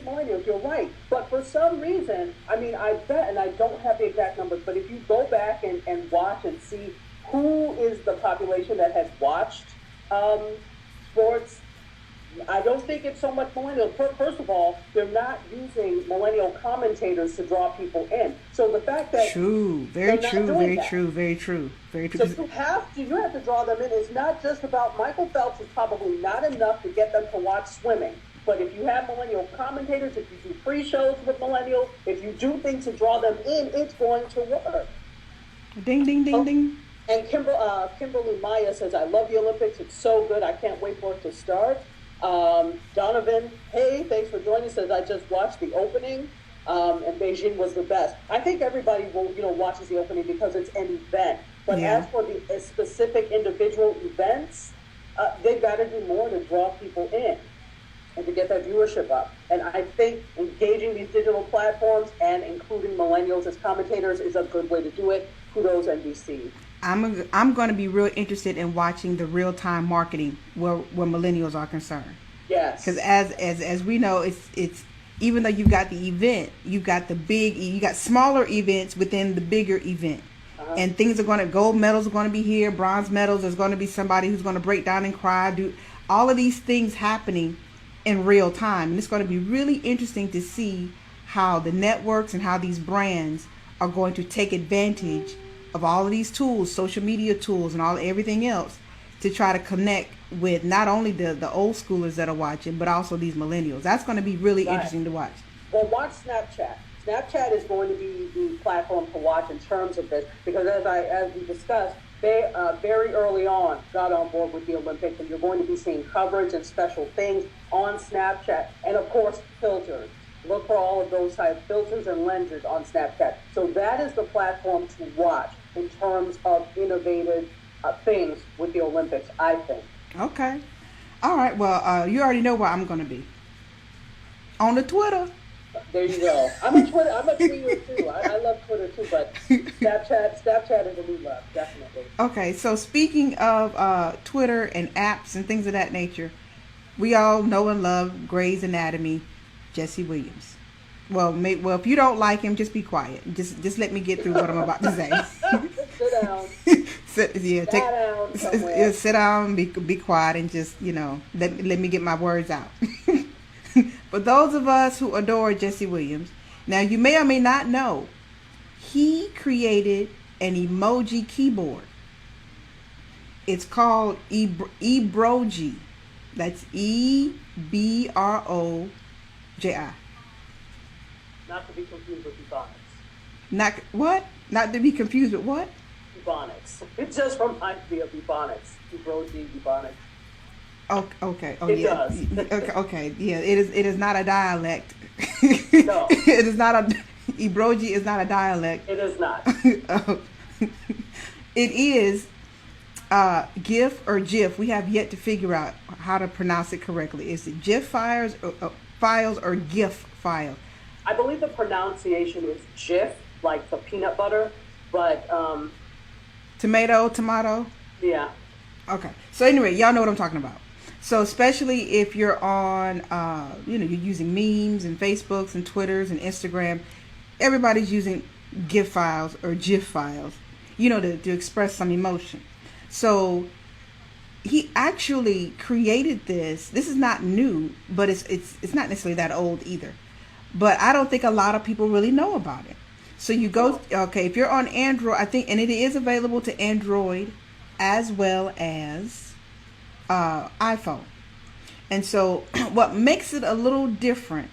millennials. You're right. But for some reason, I mean, I bet, and I don't have the exact numbers, but if you go back and watch and see who is the population that has watched sports I don't think it's so much millennial. First of all, they're not using millennial commentators to draw people in. So the fact that True, very they're not true, doing very that. true, very true, very true. So 'Cause- you have to draw them in. It's not just about Michael Phelps is probably not enough to get them to watch swimming. But if you have millennial commentators, if you do pre-shows with millennials, if you do things to draw them in, it's going to work. Ding, ding, ding, ding. And Kimberly Maya says, I love the Olympics. It's so good. I can't wait for it to start. Donovan, hey, thanks for joining, says, I just watched the opening, and Beijing was the best. I think everybody watches the opening because it's an event. But Yeah. as for the specific individual events, they've got to do more to draw people in and to get that viewership up. And I think engaging these digital platforms and including millennials as commentators is a good way to do it. Kudos, NBC. I'm going to be real interested in watching the real time marketing where millennials are concerned. Yes. Because as we know, it's even though you've got the event, you got smaller events within the bigger event. And things are going to, gold medals are going to be here, bronze medals. There's going to be somebody who's going to break down and cry. Do all of these things happening in real time. And it's going to be really interesting to see how the networks and how these brands are going to take advantage of all of these tools, social media tools and everything else, to try to connect with not only the old schoolers that are watching, but also these millennials. That's going to be really interesting to watch. Well, watch Snapchat. Snapchat is going to be the platform to watch in terms of this, because as we discussed, they very early on got on board with the Olympics, and you're going to be seeing coverage and special things on Snapchat, and of course filters. Look for all of those type filters and lenses on Snapchat. So that is the platform to watch in terms of innovative things with the Olympics, I think. Okay. All right. Well, you already know where I'm going to be. On the Twitter. There you go. I'm a tweeter too. I love Twitter too, but Snapchat is a new love, definitely. Okay. So speaking of Twitter and apps and things of that nature, we all know and love Grey's Anatomy, Jesse Williams. Well, if you don't like him, just be quiet. Just let me get through what I'm about to say. Sit down. Sit down, be quiet, and just let me get my words out. For those of us who adore Jesse Williams, now you may or may not know, he created an emoji keyboard. It's called Ebroji. That's EBROJI. Not to be confused with Ebonics. Not to be confused with what? Ebonics. It just reminds me of Ebonics. Ebroji, Ebonics. Oh, okay. Oh, it yeah. does. Okay. Yeah. It is not a dialect. No. It is not a. Ebroji is not a dialect. It is not. It is GIF or GIF. We have yet to figure out how to pronounce it correctly. Is it GIF files or GIF file? I believe the pronunciation is Jif, like the peanut butter, but Tomato. yeah. Okay. So anyway, y'all know what I'm talking about. So especially if you're on, you're using memes and Facebooks and Twitters and Instagram, everybody's using GIF files or GIF files, to express some emotion. So he actually created this. This is not new, but it's not necessarily that old either. But I don't think a lot of people really know about it. So you go, okay, if you're on Android, I think, and it is available to Android as well as iPhone. And so what makes it a little different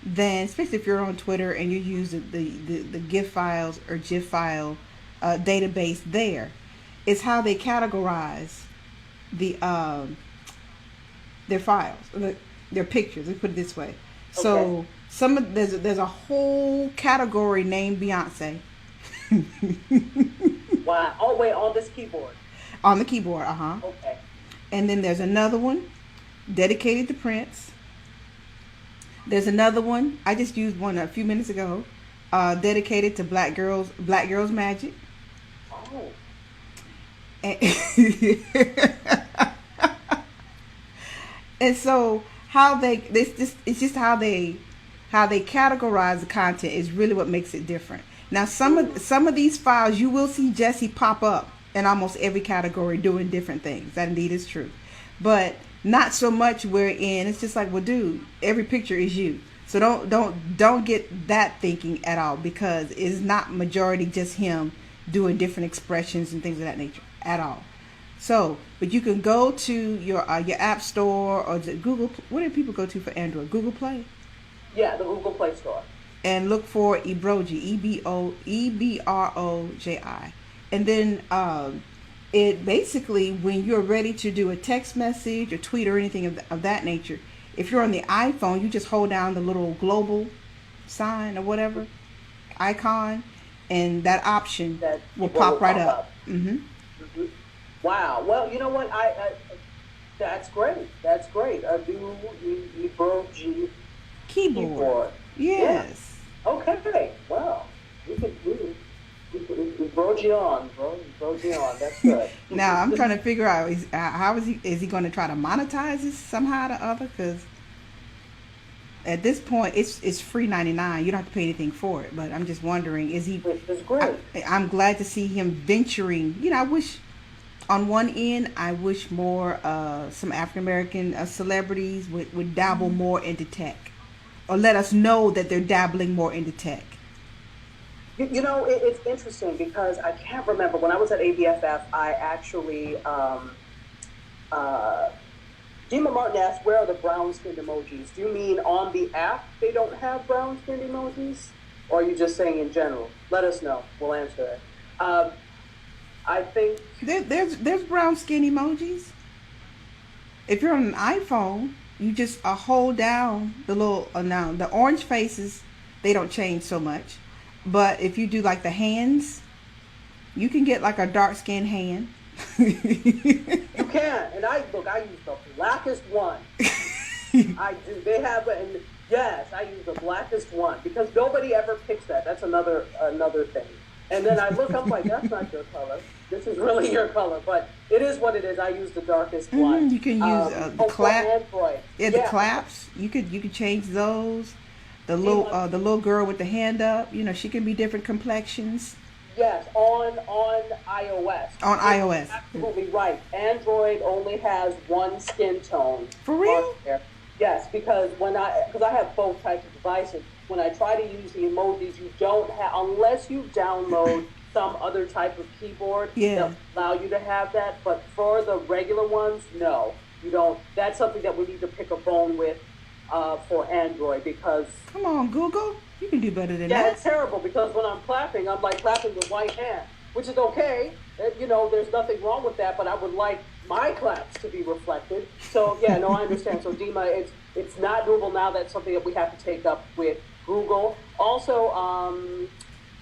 than, especially if you're on Twitter and you use the GIF files or GIF file database there, is how they categorize their files, their pictures. Let's put it this way. So there's a whole category named Beyonce. Wow. Oh wait, on this keyboard. On the keyboard, Okay. And then there's another one dedicated to Prince. There's another one, I just used one a few minutes ago, dedicated to Black Girls Magic. Oh. And so how it's just how they categorize the content is really what makes it different. Now some of these files you will see Jesse pop up in almost every category doing different things. That indeed is true. But not so much wherein it's just like, well, dude, every picture is you. So don't get that thinking at all, because it's not majority just him doing different expressions and things of that nature at all. So, but you can go to your app store or the Google. What do people go to for Android? Google Play. Yeah, the Google Play Store. And look for Ebroji, Ebroji, and then it basically, when you're ready to do a text message or tweet or anything of that nature, if you're on the iPhone, you just hold down the little global sign or whatever icon, and that option That will pop right up. Mm-hmm. Wow. Well, you know what? I that's great. That's great. Do Ebroji Keyboard. Yes. Yeah. Okay. Wow. We Ebroji on, bro. Ebroji on. That's good. Now I'm trying to figure out how is he going to try to monetize this somehow or the other? Because at this point it's free 99. You don't have to pay anything for it. But I'm just wondering, is he? It's great. I'm glad to see him venturing. You know, I wish on one end I wish more some African American celebrities would dabble more into tech, or let us know that they're dabbling more into tech. You know, it's interesting because I can't remember. When I was at ABFF, I actually, Dima Martin asked, where are the brown-skinned emojis? Do you mean on the app they don't have brown-skinned emojis? Or are you just saying in general? Let us know. We'll answer it. I think... There's brown skin emojis. If you're on an iPhone, you just hold down the little, now the orange faces, they don't change so much. But if you do like the hands, you can get like a dark skinned hand. You can. And I use the blackest one. I do. They have, and yes, I use the blackest one because nobody ever picks that. That's another thing. And then I look up like, that's not your color. This is really your color, but it is what it is. I use the darkest one. You can use the clap. Android. Yeah, the claps. You could change those. The little girl with the hand up. You know, she can be different complexions. Yes, on iOS. On iOS. Absolutely right. Android only has one skin tone. For real? Yes, because I have both types of devices. When I try to use the emojis, you don't have, unless you download some other type of keyboard that allow you to have that. But for the regular ones, no, you don't. That's something that we need to pick a bone with for Android, because... Come on, Google. You can do better than that. Yeah, it's terrible, because when I'm clapping, I'm like clapping with right hand, which is okay. You know, there's nothing wrong with that, but I would like my claps to be reflected. So, yeah, no, I understand. So, Dima, it's not doable now. That's something that we have to take up with Google. Also,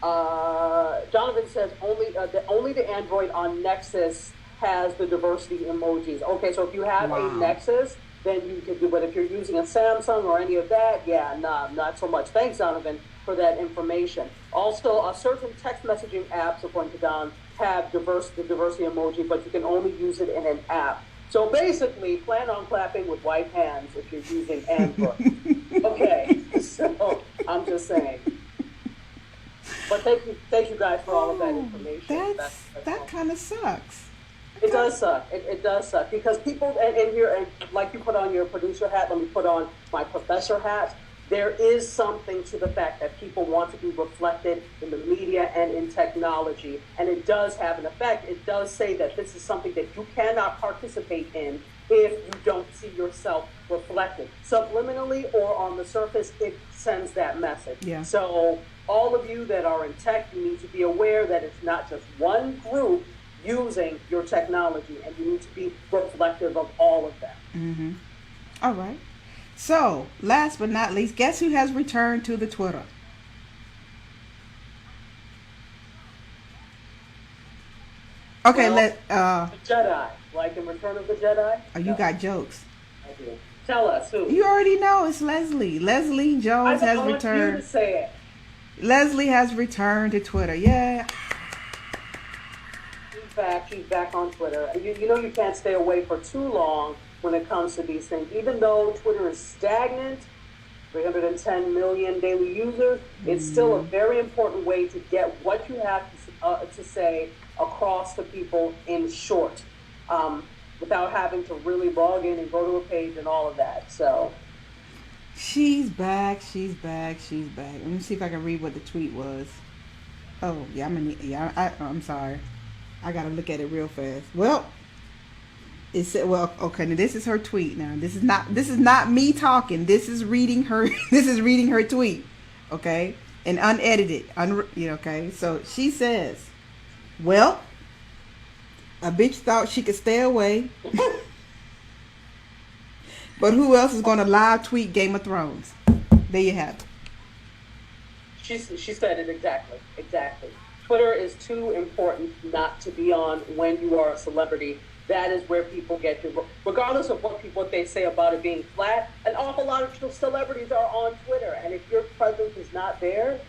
Donovan says only the Android on Nexus has the diversity emojis. Okay, so if you have a Nexus, then you can do. But if you're using a Samsung or any of that, yeah, not so much. Thanks, Donovan, for that information. Also, certain text messaging apps, according to Don, have the diversity emoji, but you can only use it in an app. So basically, plan on clapping with white hands if you're using Android. Okay, so I'm just saying. But thank you guys for all of that information. That kind of sucks. It does suck. It does suck because people, and here, and like you put on your producer hat, let me put on my professor hat. There is something to the fact that people want to be reflected in the media and in technology, and it does have an effect. It does say that this is something that you cannot participate in if you don't see yourself reflected. Subliminally or on the surface, it sends that message. Yeah. So all of you that are in tech, you need to be aware that it's not just one group using your technology, and you need to be reflective of all of them. Mm-hmm. All right. So, last but not least, guess who has returned to the Twitter? Okay, the Jedi, like in Return of the Jedi. Oh, you got jokes. I do. Tell us who. You already know it's Leslie. Leslie Jones has returned. I want you to say it. Leslie has returned to Twitter. Yeah. She's back on Twitter. You know you can't stay away for too long when it comes to these things. Even though Twitter is stagnant, 310 million daily users, it's still a very important way to get what you have to say across to people in short. without having to really log in and go to a page and all of that. So She's back. She's back. She's back. Let me see if I can read what the tweet was. Oh yeah, I'm sorry. I gotta look at it real fast. Well, it said, well, okay. Now this is her tweet. Now this is not me talking. This is reading her. This is reading her tweet. Okay, and unedited. Okay. So she says, "Well, a bitch thought she could stay away." But who else is going to live tweet Game of Thrones? There you have it. she said it exactly. Exactly. Twitter is too important not to be on when you are a celebrity. That is where people get you. Regardless of what they say about it being flat, an awful lot of celebrities are on Twitter. And if your presence is not there,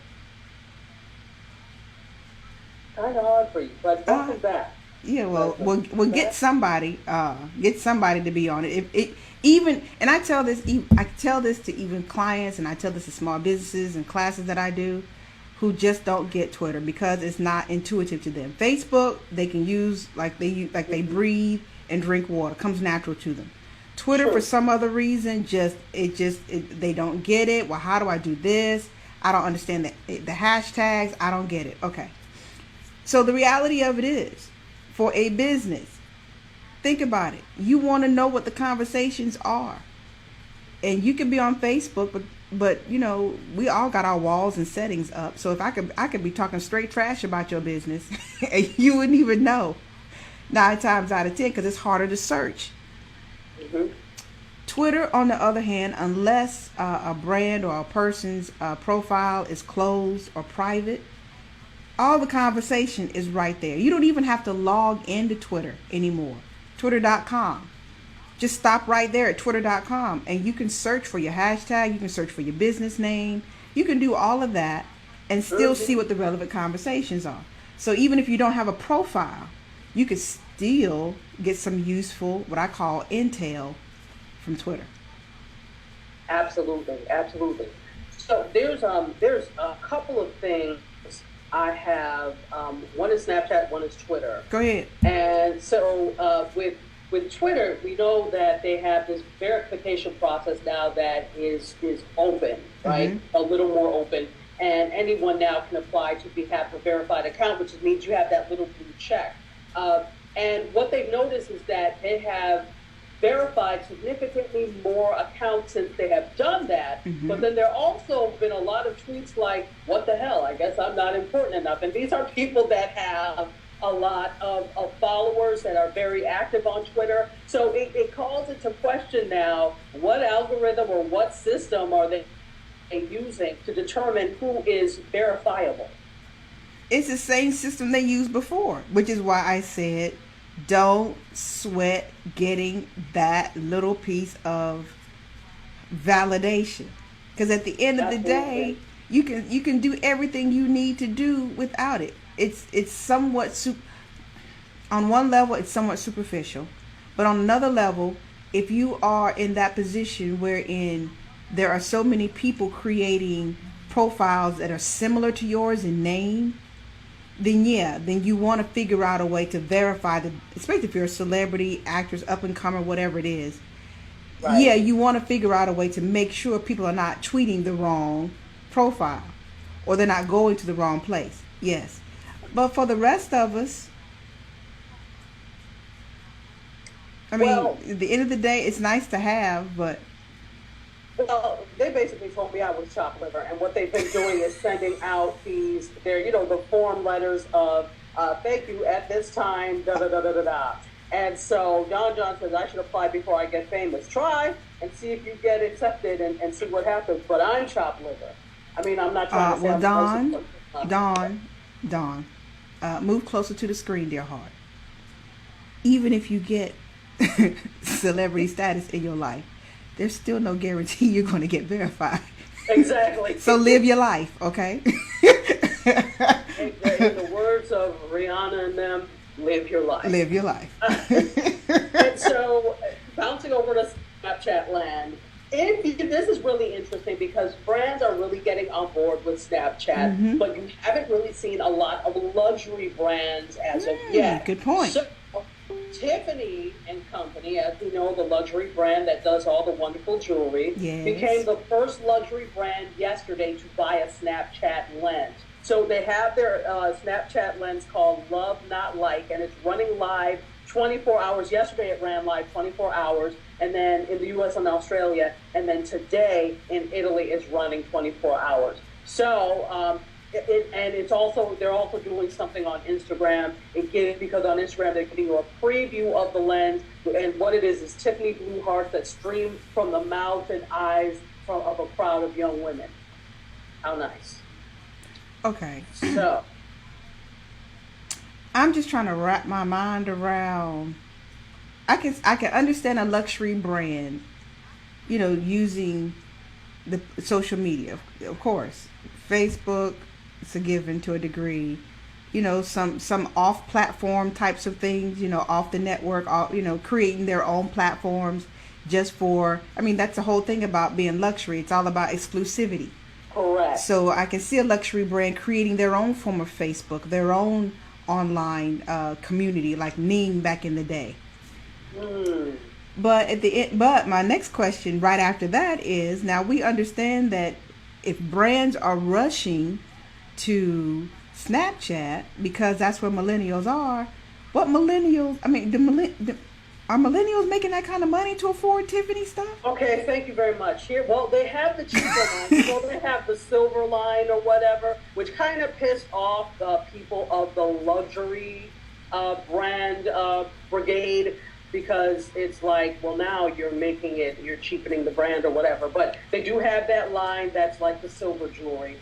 kind of hard for you. But welcome back. Yeah, well, we'll get somebody to be on it. If even, and I tell this to even clients, and I tell this to small businesses and classes that I do, who just don't get Twitter because it's not intuitive to them. Facebook they can use like they breathe and drink water, comes natural to them. Twitter, for some other reason, they don't get it. Well, how do I do this? I don't understand the hashtags. I don't get it. Okay, so the reality of it is, for a business, think about it. You want to know what the conversations are. And you can be on Facebook, but you know, we all got our walls and settings up. So if I could be talking straight trash about your business and you wouldn't even know 9 times out of 10 because it's harder to search. Mm-hmm. Twitter, on the other hand, unless a brand or a person's profile is closed or private, all the conversation is right there. You don't even have to log into Twitter anymore. Twitter.com. Just stop right there at Twitter.com and you can search for your hashtag. You can search for your business name. You can do all of that and still see what the relevant conversations are. So even if you don't have a profile, you can still get some useful, what I call intel from Twitter. Absolutely, absolutely. So there's a couple of things I have. One is Snapchat, one is Twitter. Go ahead. And so with Twitter, we know that they have this verification process now that is open, right? Mm-hmm. A little more open, and anyone now can apply to have a verified account, which means you have that little blue check. And what they've noticed is that they have verified significantly more accounts since they have done that. Mm-hmm. But then there also been a lot of tweets like, what the hell, I guess I'm not important enough. And these are people that have a lot of followers that are very active on Twitter. So it calls into question now, what algorithm or what system are they using to determine who is verifiable? It's the same system they used before, which is why I said, don't sweat getting that little piece of validation, because at the end of the day, you can do everything you need to do without it. It's somewhat on one level it's somewhat superficial, but on another level, if you are in that position wherein there are so many people creating profiles that are similar to yours in name, then you want to figure out a way to verify especially if you're a celebrity, actress, up and comer, whatever it is. Right. Yeah, you want to figure out a way to make sure people are not tweeting the wrong profile or they're not going to the wrong place. Yes. But for the rest of us, at the end of the day, it's nice to have, but... Well, they basically told me I was chopped liver, and what they've been doing is sending out the form letters of thank you at this time, da da da da da da. And so Don John says I should apply before I get famous. Try and see if you get accepted and see what happens. But I'm chopped liver. I mean, I'm not trying to say Dawn, move closer to the screen, dear heart. Even if you get celebrity status in your life, there's still no guarantee you're going to get verified. Exactly. So live your life, okay? In the words of Rihanna and them, live your life. Live your life. And so, bouncing over to Snapchat land, this is really interesting because brands are really getting on board with Snapchat, mm-hmm. but you haven't really seen a lot of luxury brands as of yet. Good point. Tiffany and Company, as we know, the luxury brand that does all the wonderful jewelry, Yes. became the first luxury brand yesterday to buy a Snapchat lens. So they have their Snapchat lens called Love Not Like, and it's running live 24 hours. Yesterday it ran live 24 hours, and then in the U.S. and Australia, and then today in Italy it's running 24 hours. So, and it's also, they're also doing something on Instagram, because on Instagram they're giving you a preview of the lens, and what it is Tiffany blue hearts that stream from the mouth and eyes of a crowd of young women. How nice. Okay. So, I'm just trying to wrap my mind around. I can understand a luxury brand, using the social media, of course. Facebook, it's a given to a degree. Some off-platform types of things. Off the network. Creating their own platforms just for. I mean, that's the whole thing about being luxury. It's all about exclusivity. correct. So I can see a luxury brand creating their own form of Facebook, their own online community, like Ning back in the day. Mm. But at the end, but my next question right after that is, now we understand that if brands are rushing to Snapchat because that's where millennials are, what millennials? I mean, are millennials making that kind of money to afford Tiffany stuff? Okay, thank you very much. Here, well, they have the cheaper line, so they have the silver line or whatever, which kind of pissed off the people of the luxury brand brigade, because it's like, well, now you're cheapening the brand or whatever. But they do have that line that's like the silver jewelry,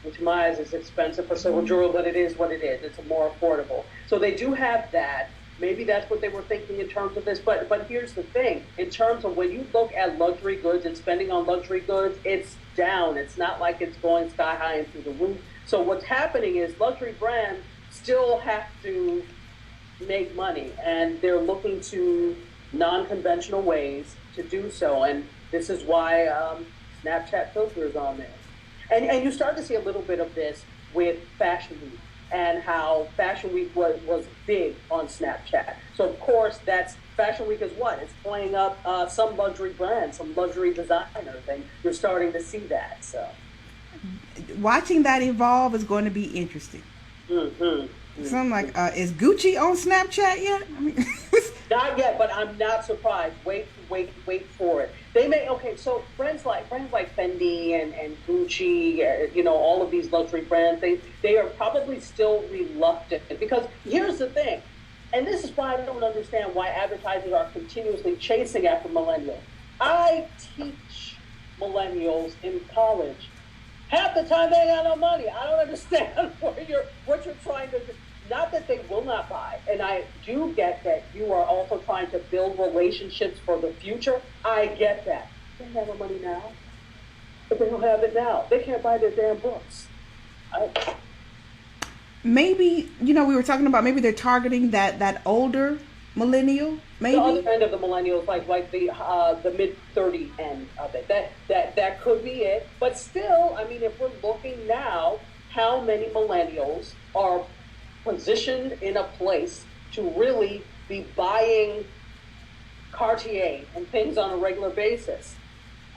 which in my eyes is expensive for silver jewelry, but it is what it is. It's more affordable. So they do have that. Maybe that's what they were thinking in terms of this. But here's the thing. In terms of when you look at luxury goods and spending on luxury goods, it's down. It's not like it's going sky high and through the roof. So what's happening is luxury brands still have to make money, and they're looking to non-conventional ways to do so. And this is why Snapchat filter is on there. And you start to see a little bit of this with Fashion Week, and how Fashion Week was big on Snapchat. So of course, that's Fashion Week is what? It's playing up some luxury brands, some luxury designers, and you're starting to see that. So Watching that evolve is going to be interesting. So I'm like, is Gucci on Snapchat yet? I mean, not yet, but I'm not surprised. Wait for it. They may, okay, so brands like Fendi and Gucci, all of these luxury brands, they are probably still reluctant, because here's the thing, and this is why I don't understand why advertisers are continuously chasing after millennials. I teach millennials in college. Half the time they ain't got no money. I don't understand what you're trying to do. Not that they will not buy, and I do get that you are also trying to build relationships for the future. I get that. They don't have no money now, but they don't have it now. They can't buy their damn books. maybe, we were talking about maybe they're targeting that older millennial, maybe? The other end of the millennials, like the mid-30 end of it. That could be it. But still, I mean, if we're looking now, how many millennials are positioned in a place to really be buying Cartier and things on a regular basis?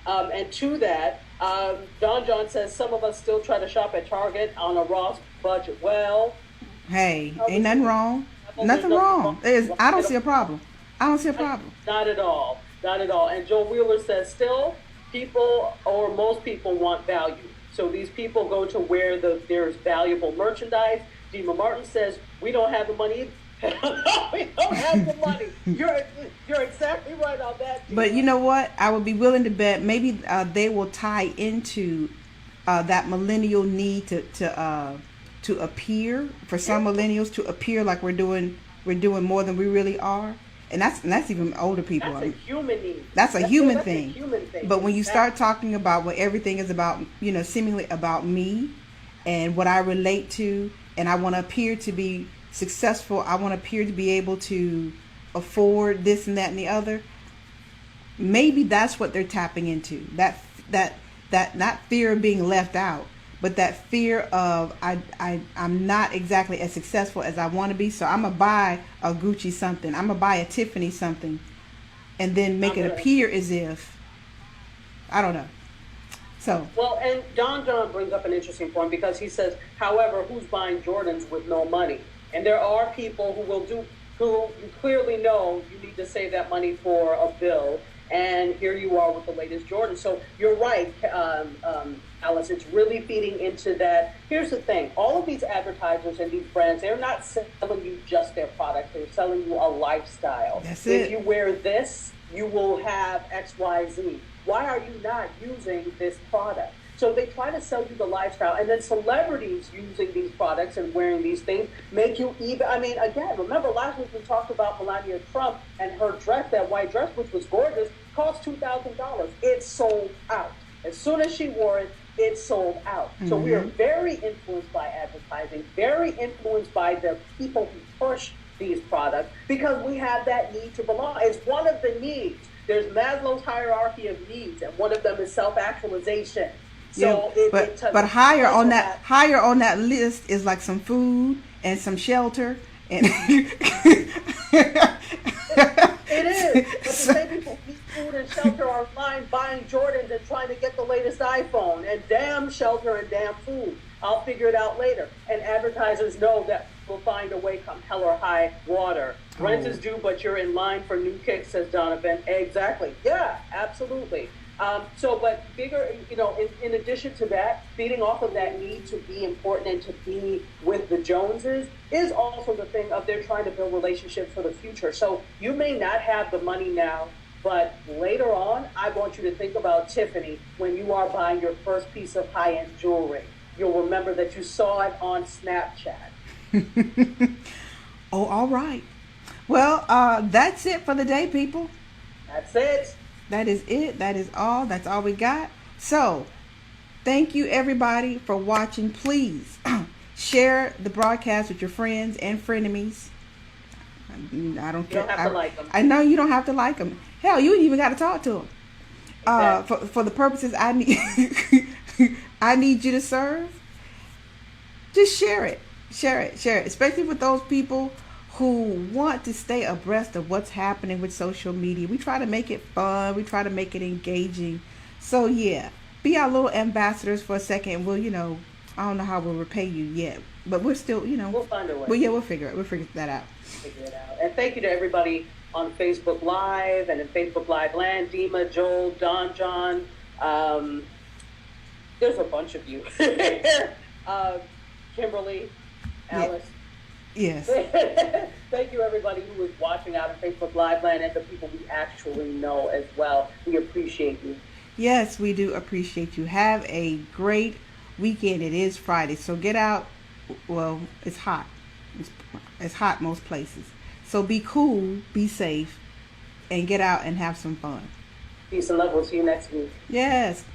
And to that, Don John says some of us still try to shop at Target on a Ross budget. Well, Hey, ain't nothing wrong. Nothing wrong. I don't see a problem. Not at all. Not at all. And Joe Wheeler says still people, or most people, want value. So these people go to where there's valuable merchandise. Dima Martin says we don't have the money. We don't have the money. You're exactly right on that. Dima. But you know what? I would be willing to bet maybe they will tie into that millennial need to appear, for some millennials to appear like we're doing more than we really are. And that's even older people. That's a human need. That's a human that's thing. A human thing. But when you start talking about what everything is about, seemingly about me and what I relate to, and I want to appear to be successful, I want to appear to be able to afford this and that and the other, maybe that's what they're tapping into. That not fear of being left out, but that fear of I'm not exactly as successful as I want to be, so I'm gonna buy a Gucci something, I'm gonna buy a Tiffany something, and then make it appear as if I don't know. So Well, and Don John brings up an interesting point because he says, however, who's buying Jordans with no money? And there are people who you clearly know you need to save that money for a bill, and here you are with the latest Jordan. So you're right, Alice, it's really feeding into that. Here's the thing, all of these advertisers and these brands, they're not selling you just their product, they're selling you a lifestyle. That's it. If you wear this, you will have XYZ. Why are you not using this product? So they try to sell you the lifestyle, and then celebrities using these products and wearing these things make you even. I mean, again, remember last week we talked about Melania Trump and her dress, that white dress, which was gorgeous, cost $2,000. It sold out. As soon as she wore it, it sold out. So we are very influenced by advertising, very influenced by the people who push these products, because we have that need to belong. It's one of the needs. There's Maslow's hierarchy of needs, and one of them is self-actualization. So yeah, but higher on that list is like some food and some shelter and it is. But the same people who eat food and shelter are online buying Jordans and trying to get the latest iPhone, and damn shelter and damn food. I'll figure it out later. And advertisers know that we'll find a way come hell or high water. Rent is due, but you're in line for new kicks, says Donovan. Exactly. Yeah, absolutely. But bigger, in addition to that, feeding off of that need to be important and to be with the Joneses is also the thing of they're trying to build relationships for the future. So you may not have the money now, but later on, I want you to think about Tiffany when you are buying your first piece of high-end jewelry. You'll remember that you saw it on Snapchat. Oh, all right. Well, that's it for the day, people. That's it. That is it. That is all. That's all we got. So, thank you everybody for watching. Please share the broadcast with your friends and frenemies. I don't care. You don't have to like them. I know you don't have to like them. Hell, you ain't even got to talk to them. Exactly. For the purposes I need, I need you to serve. Just share it. Share it. Especially with those people who want to stay abreast of what's happening with social media. We try to make it fun. We try to make it engaging. So yeah, be our little ambassadors for a second. And we'll, I don't know how we'll repay you yet, but we're still, we'll find a way. Well, yeah, we'll figure it. We'll figure that out. And thank you to everybody on Facebook Live and in Facebook Live land. Dima, Joel, Don John. There's a bunch of you. Kimberly, Alice. Yes. Thank you, everybody who is watching out on Facebook Live land and the people we actually know as well. We appreciate you. Yes, we do appreciate you. Have a great weekend. It is Friday, so get out. Well, it's hot. It's hot most places. So be cool, be safe, and get out and have some fun. Peace and love. We'll see you next week. Yes.